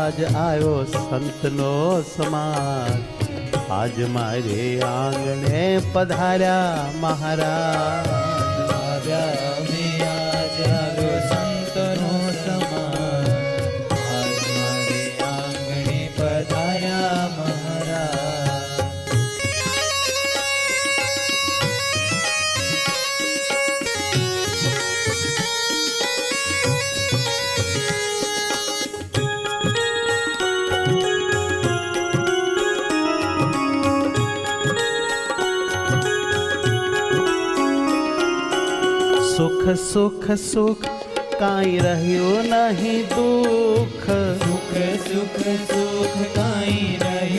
આજ આવ્યો સંતનો સમાજ, આજ મારે આંગણે પધાર્યા મહારાજ. આવ્યા અમે આજ આવ્યો સંતનો સમાજ, આજ મારે આંગણે પધાર્યા મહારાજ. સુખ સુખ સુખ કાંઈ રહ્યું નહીં દુઃખ, સુખ સુખ સુખ કાંઈ રહ્યું